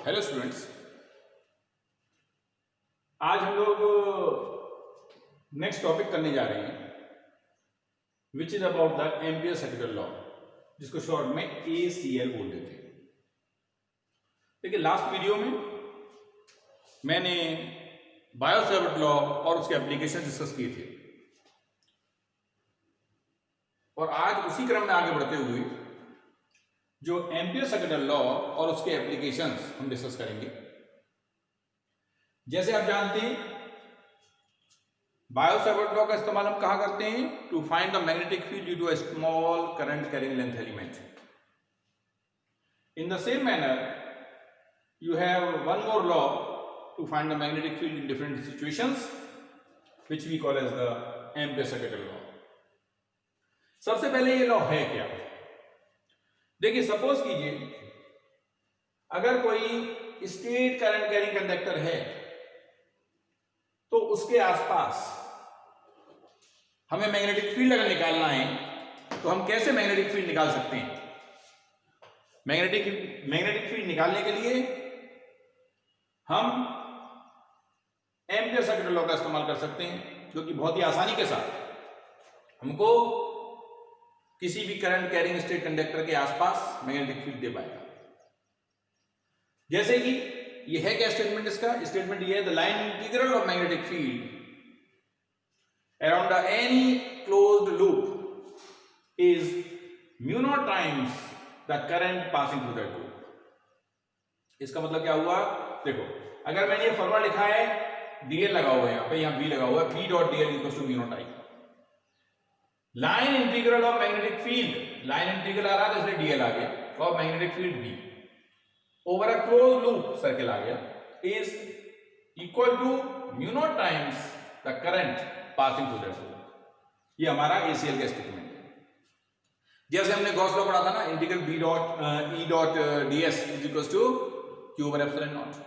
Hello students, आज हम लोग नेक्स्ट टॉपिक करने जा रहे हैं which is about the ampere circuit law, जिसको शॉर्ट में ACL बोल देते हैं। देखिए, लास्ट वीडियो में मैंने बायो-सैवर्ट लॉ और उसके एप्लीकेशन डिस्कस किए थे और आज उसी क्रम में आगे बढ़ते हुए जो एम्पियर सर्किट लॉ और उसके एप्लीकेशंस हम डिस्कस करेंगे। जैसे आप जानते हैं, बायो-सैवर्ट लॉ का इस्तेमाल हम कहां करते हैं? To find the magnetic field due to a small current carrying length element. In the same manner you have one more law to find the magnetic field in different situations, which we call as the ampere circuit law. सबसे पहले ये law है क्या? देखिए, suppose कीजिए अगर कोई straight current carrying conductor है तो उसके आसपास हमें मैग्नेटिक फील्ड अगर निकालना है तो हम कैसे मैग्नेटिक फील्ड निकाल सकते हैं? मैग्नेटिक फील्ड निकालने के लिए हम एम्पियर सर्किट लॉ का इस्तेमाल कर सकते हैं, जो कि बहुत ही आसानी के साथ हमको किसी भी करंट कैरिंग स्ट्रेट कंडक्टर के आसपास मैग्नेटिक फील्ड दे पाएगा। जैसे कि ये है क्या स्टेटमेंट? इसका स्टेटमेंट ये है, the line integral of magnetic field around any closed loop is mu naught times the current passing through that loop. इसका मतलब क्या हुआ? देखो, अगर मैंने ये फॉर्मूला लिखा है, dl लगा हुआ है यहाँ पे, यहाँ b लगा हुआ है, p dot dl equals to mu not I. Line integral of magnetic field, line integral आ रहा था इसलिए dl आ गया, और magnetic field b over a close loop circle आ गया, is equal to mu not times the current passing through that loop. ये हमारा ACL का स्टेटमेंट है। जैसे हमने गॉस लॉ पढ़ा था ना, integral b dot e dot ds is equals to q over epsilon naught.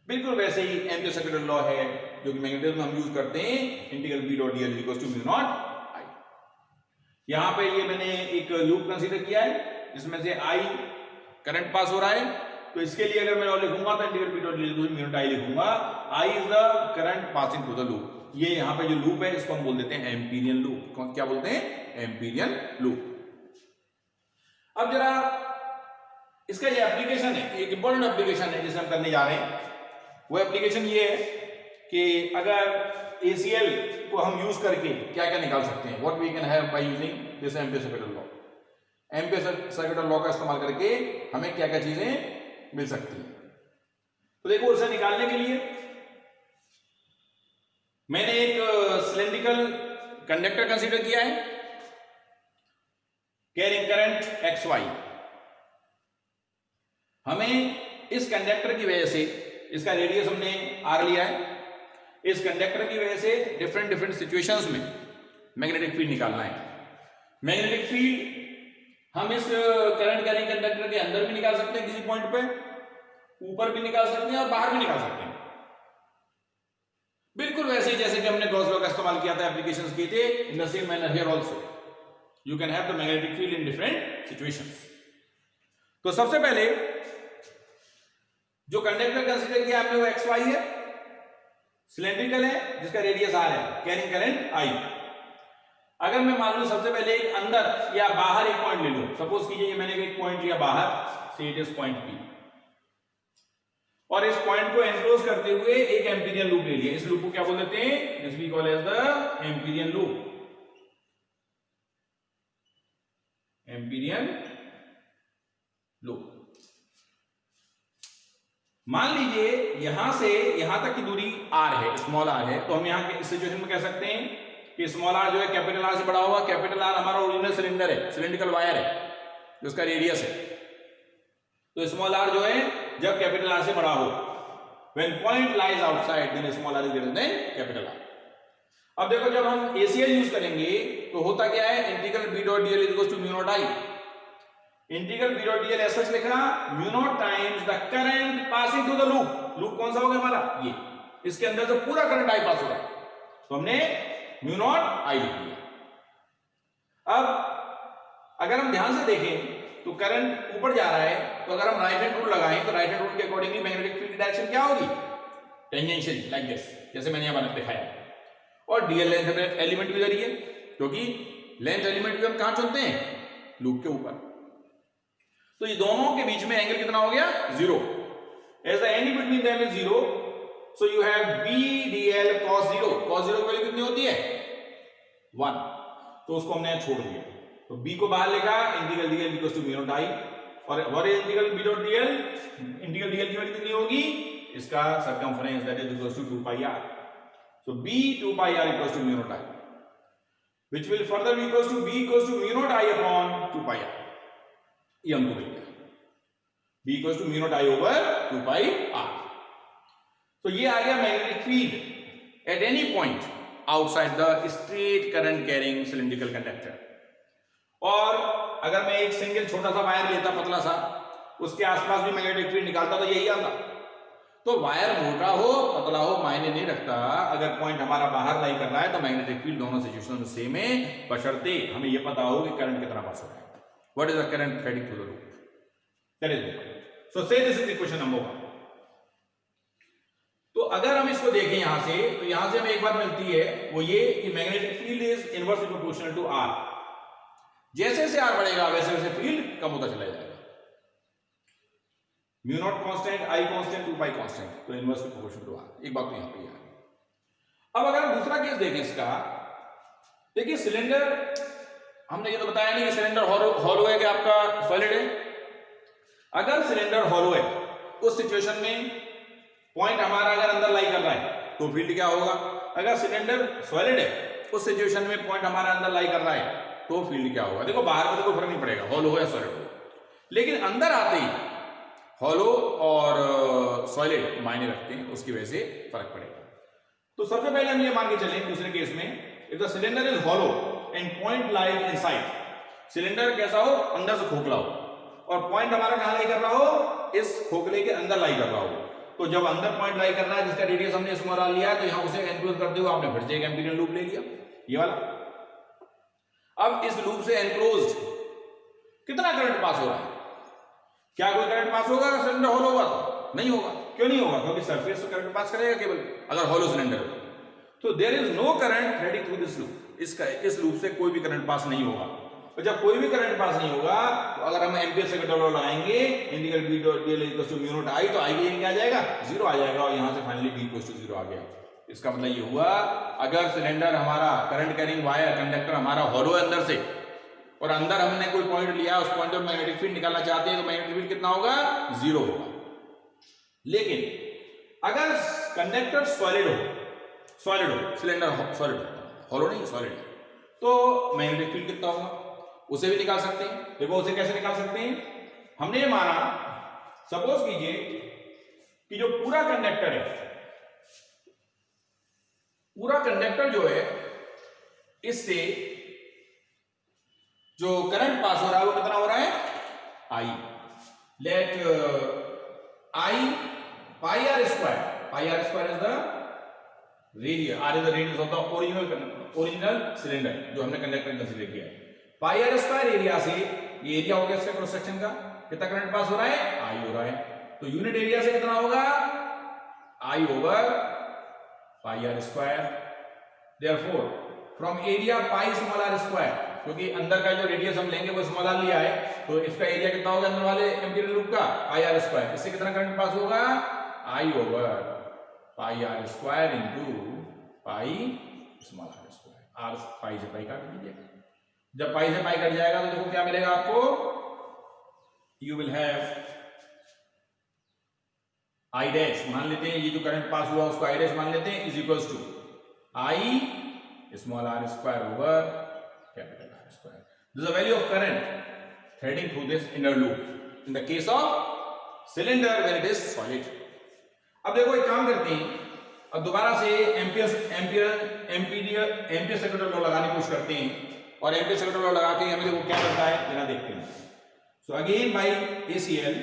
बिल्कुल वैसे ही एम्पियर सर्किट लॉ है जो कि मैग्नेटिज्म में हम यूज करते हैं, integral b dot dl equals to mu not I. यहां पे ये मैंने एक लूप कंसीडर किया है जिसमें से I करंट पास हो रहा है, तो इसके लिए अगर मैं लॉ लिखूंगा तो integral b dot dl equals to mu not I लिखूंगा। I is the current passing through the loop. ये यहां पे जो लूप है इसको हम बोल देते हैं एम्पीरियन लूप। क्या बोलते हैं? Amperian loop. अब जरा इसका ये एप्लीकेशन है, एक इंपॉर्टेंट एप्लीकेशन है जिसे हम करने जा रहे हैं। वो एप्लीकेशन ये है कि अगर ACL को हम यूज करके क्या क्या निकाल सकते हैं, what we can have by using this Ampere circuit law. Ampere circuit law का इस्तेमाल करके हमें क्या क्या चीजें मिल सकती हैं। तो देखो, उसे निकालने के लिए मैंने एक सिलेंड्रिकल कंडक्टर कंसीडर किया है कैरिंग करंट XY। हमें इस कंडक्टर की वजह से, इसका रेडियस हमने R लिया है, इस कंडक्टर की वजह से डिफरेंट सिचुएशंस में मैग्नेटिक फील्ड निकालना है। मैग्नेटिक फील्ड हम इस करंट कैरिंग कंडक्टर के अंदर भी निकाल सकते हैं, किसी पॉइंट पे ऊपर भी निकाल सकते हैं और बाहर भी निकाल सकते हैं। बिल्कुल वैसे ही जैसे कि हमने गॉस लॉ का इस्तेमाल किया था, एप्लीकेशंस किए थे, इन the same manner here also you can have the magnetic field in different situations. तो सबसे पहले जो कंडक्टर कंसीडर किया हमने वो XY है, सिलेंड्रिकल है, जिसका रेडियस R है, कैरिंग करंट I। अगर मैं मान लूं सबसे पहले एक अंदर या बाहर एक पॉइंट ले लूं, सपोज कीजिए मैंने एक पॉइंट लिया बाहर, से इट इज पॉइंट P, और इस पॉइंट को एनक्लोज करते हुए एक एम्पीरियन लूप ले लिया। इस लूप को क्या बोल देते हैं? This we call as the Amperian loop. Amperian loop. मान लीजिए यहां से यहां तक की दूरी R है, स्मॉल r है, तो हम यहां इस सिचुएशन में कह सकते हैं कि स्मॉल r जो है कैपिटल R से बड़ा होगा। कैपिटल R हमारा ओरिजिनल सिलेंडर है, सिलेंड्रिकल वायर है, जिसका रेडियस है। तो स्मॉल r जो है जब कैपिटल R से बड़ा हो, when point lies outside then small r is greater than capital R। अब देखो, जब हम ACL यूज करेंगे तो होता क्या है? Integral b dot dl equals to mu not I. Integral b dot dl ऐसा लिखना, mu not times the current passing through the loop. Loop कौन सा होगा हमारा? ये। इसके अंदर जो पूरा करंट I पास हो रहा है, तो हमने म्यू नॉट आई लिख दिया। अब अगर हम ध्यान से देखें तो तो करंट ऊपर जा रहा है, तो अगर हम राइट हैंड रूल लगाएं तो राइट हैंड रूल के अकॉर्डिंगली मैग्नेटिक फील्ड डायरेक्शन क्या होगी, टेंजेंशियल, लाइक दिस, जैसे मैंने यहां दिखाया। और डीएल लेंथ एलिमेंट भी इधर ही है, क्योंकि लेंथ एलिमेंट भी हम कहां चुनते हैं, लूप के ऊपर। तो ये दोनों के बीच में एंगल कितना हो गया, 0। As the angle between them is 0, so you have B DL cos 0। cos 0 की वैल्यू कितनी होती है, 1, तो उसको हमने यहां छोड़ दिया। तो b को बाहर लिखा, integral dl equals to mu not i, और what is integral b dot dl, integral dl की वैल्यू कितनी होगी, इसका circumference that is equals to 2 pi r। So b 2 pi r equals to mu not i, which will further be equals to b equals to mu naught i upon 2 pi r। ये हमको मिल गया, b equals to mu naught i over 2 pi r। तो ये आ गया magnetic field at any point outside the straight current carrying cylindrical conductor. और अगर मैं एक सिंगल छोटा सा वायर लेता, पतला सा, उसके आसपास भी मैग्नेटिक फील्ड निकालता, तो यही आता। तो वायर मोटा हो पतला हो मायने नहीं रखता, अगर पॉइंट हमारा बाहर लाई कर रहा है तो मैग्नेटिक फील्ड दोनों सिचुएशन में सेम है, बशर्ते हमें यह पता हो कि करंट कितना पास हो रहा है, what is the current threading through the loop, that is so से दिस इज इक्वेशन नंबर 1। तो अगर हम इसको देखें यहां से, तो यहां से हमें एक बात मिलती है, वो ये कि magnetic field is inversely proportional to r। जैसे जैसे r बढ़ेगा वैसे वैसे फील्ड कम होता चला जाएगा, म्यू नॉट कांस्टेंट, आई कांस्टेंट, 2 पाई कांस्टेंट, तो इनवर्सली प्रोपोर्शनल टू r। एक बात तो यहां पे आ गई। अब अगर हम दूसरा केस देखें इसका, देखिए सिलेंडर, हमने ये तो बताया नहीं कि सिलेंडर हॉलो है कि आपका सॉलिड है। अगर सिलेंडर हॉलो है उस सिचुएशन में पॉइंट हमारा अगर अंदर लाई कर रहा है तो फील्ड क्या होगा, अगर सिलेंडर सॉलिड है उस सिचुएशन में पॉइंट हमारा अंदर लाई कर रहा है तो फील्ड क्या होगा। देखो बाहर में तो कोई फर्क नहीं पड़ेगा, हॉलो हो या सॉलिड हो, लेकिन अंदर आते ही हॉलो और सॉलिड मायने रखते हैं, उसकी वजह से फर्क पड़ेगा। तो सबसे पहले हम ये मान के चलें दूसरे केस में, if the cylinder is hollow and point lies inside, cylinder कैसा हो, अंदर से खोखला हो, और पॉइंट हमारा कहां लाई कर रहा हो, इस खोखले के अंदर लाई कर रहा हो। तो जब अंदर पॉइंट लाई कर रहा है जिसका रेडियस हमने स्मॉल लिया है, तो यहां उसे एनक्लोज करते हुए आपने फिर से एक एम्पीरियन लूप ले लिया, ये वाला। अब इस लूप से एनक्लोज्ड कितना करंट पास हो रहा है, क्या कोई करंट पास होगा अगर सिलेंडर हॉलो होगा तो? नहीं होगा। क्यों नहीं होगा, क्योंकि सरफेस तो करंट पास करेगा केवल अगर हॉलो सिलेंडर हो। तो there is no current threading through this loop, इस लूप से कोई भी करंट पास नहीं होगा। और जब कोई भी करंट पास नहीं होगा तो अगर हम एम्पीयर सेकंड लॉ लगाएंगे, integral b dot dl equals to mu not i, तो i की क्या आ जाएगा, 0 आ जाएगा, और यहां से फाइनली b इक्वल्स टू 0 आ गया। इसका मतलब ये हुआ, अगर सिलेंडर हमारा करंट कैरिंग वायर कंडक्टर हमारा हॉलो है अंदर से, और अंदर हमने कोई पॉइंट लिया, उस पॉइंट पर मैग्नेटिक फील्ड निकालना चाहते हैं, तो मैग्नेटिक फील्ड कितना होगा, 0 होगा। लेकिन अगर कंडक्टर सॉलिड हो, सिलेंडर सॉलिड, हॉलो नहीं सॉलिड, तो मैग्नेटिक फील्ड कितना होगा, उसे भी निकाल सकते हैं। देखो उसे कैसे निकाल सकते हैं, हमने ये माना, सपोज कीजिए कि जो पूरा कंडक्टर है, पूरा कंडक्टर जो है, इससे जो करंट पास हो रहा है वो कितना हो रहा है, I। Let I pi r square is the radius, r is the radius of the original cylinder जो हमने कंडक्टर कंसीडर किया है। पाई आर स्क्वायर एरिया से, ये एरिया हो गया इसका क्रॉस सेक्शन का, कितना करंट पास हो रहा है, I हो रहा है। तो यूनिट एरिया से कितना होगा, I over pi r square. Therefore from area pi small r square, क्योंकि अंदर का जो रेडियस हम लेंगे वो स्मॉल r लिया है, तो इसका एरिया कितना होगा अंदर वाले एम्पीरियल लूप का, पाई आर स्क्वायर। इससे कितना करंट पास होगा, I over pi r square into pi small r square. r pi से पाई काट दीजिए, जब पाई से पाई कट जाएगा तो देखो क्या मिलेगा आपको, you will have I dash, मान लेते हैं ये जो करंट पास हुआ उसको आई डैश मान लेते हैं, is equals to I small r square over capital R square. This is the value of current threading through this inner loop in the case of cylinder when it is solid. अब देखो एक काम करते हैं, अब दोबारा से ampere second law लगाने की कोशिश करते हैं, और एम्पीयर सेकंड लॉ लगा के हमें देखो क्या करता है, बिना देखते हैं। So again by ACL,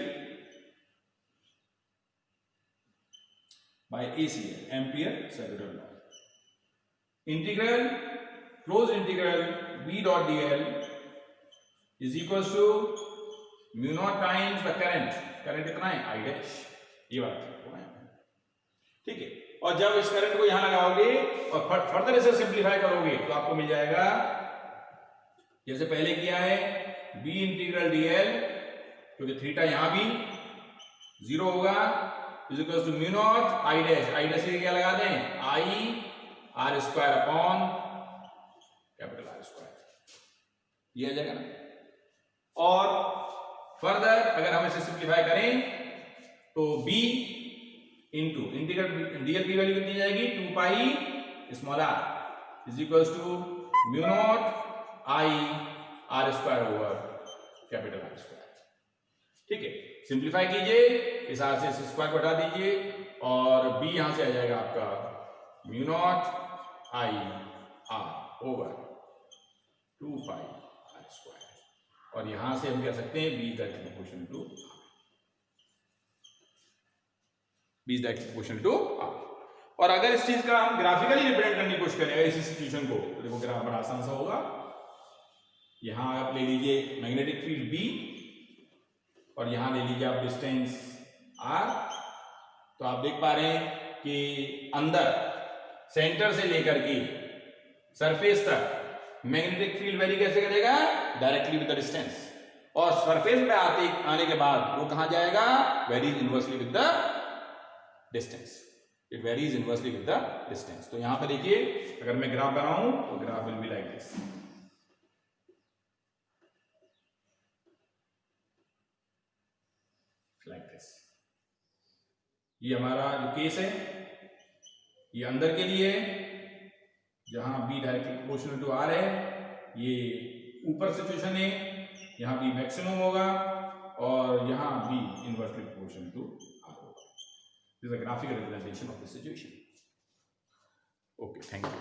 ampere second law, integral close integral b dot dl is equals to mu not times the current कितना है I डैश, ये बात है, ठीक है। और जब इस करंट को यहां लगाओगे और फर्दर इसे सिंप्लीफाई करोगे तो आपको मिल जाएगा जैसे पहले किया है b इंटीग्रल dl, क्योंकि थीटा यहां भी 0 होगा, is equal to mu not I dash के क्या लगा दें I r square upon capital R square, ये आ जाएगा ना। और फर्दर अगर हम इसे सिंप्लीफाई करें तो b इंटू इंटीग्रल डीएल की वैल्यू कितनी जाएगी 2 pi small r is equal to mu not I r square over capital R square, ठीक है। सिंप्लीफाई कीजिए, इस r से इस स्क्वायर को हटा दीजिए और b यहां से आ जाएगा आपका म्यू नॉट I r ओवर 2 पाई R स्क्वायर, और यहां से हम कह सकते हैं b that proportional to b that proportional to r। और अगर इस चीज का हम ग्राफिकली रिप्रेजेंट करने की कोशिश करें इस सिचुएशन को, तो देखो ग्राफ बड़ा आसान सा होगा। यहां आप ले लीजिए मैग्नेटिक फील्ड b और यहां ले लीजिए आप डिस्टेंस r, तो आप देख पा रहे हैं कि अंदर सेंटर से लेकर के सरफेस तक मैग्नेटिक फील्ड वेरी कैसे करेगा डायरेक्टली विद द डिस्टेंस, और सरफेस पे आने के बाद वो कहां जाएगा varies inversely with the distance, it varies inversely with the distance. तो यहां पर देखिए अगर मैं ग्राफ बनाऊं तो graph will be like this, like this. ये हमारा जो केस है ये अंदर के लिए है, जहां b directly proportional to r है, ये ऊपर सिचुएशन है, यहां b मैक्सिमम होगा और यहां b inversely proportional to r होगा। This is a graphical representation of the situation. Okay, thank you.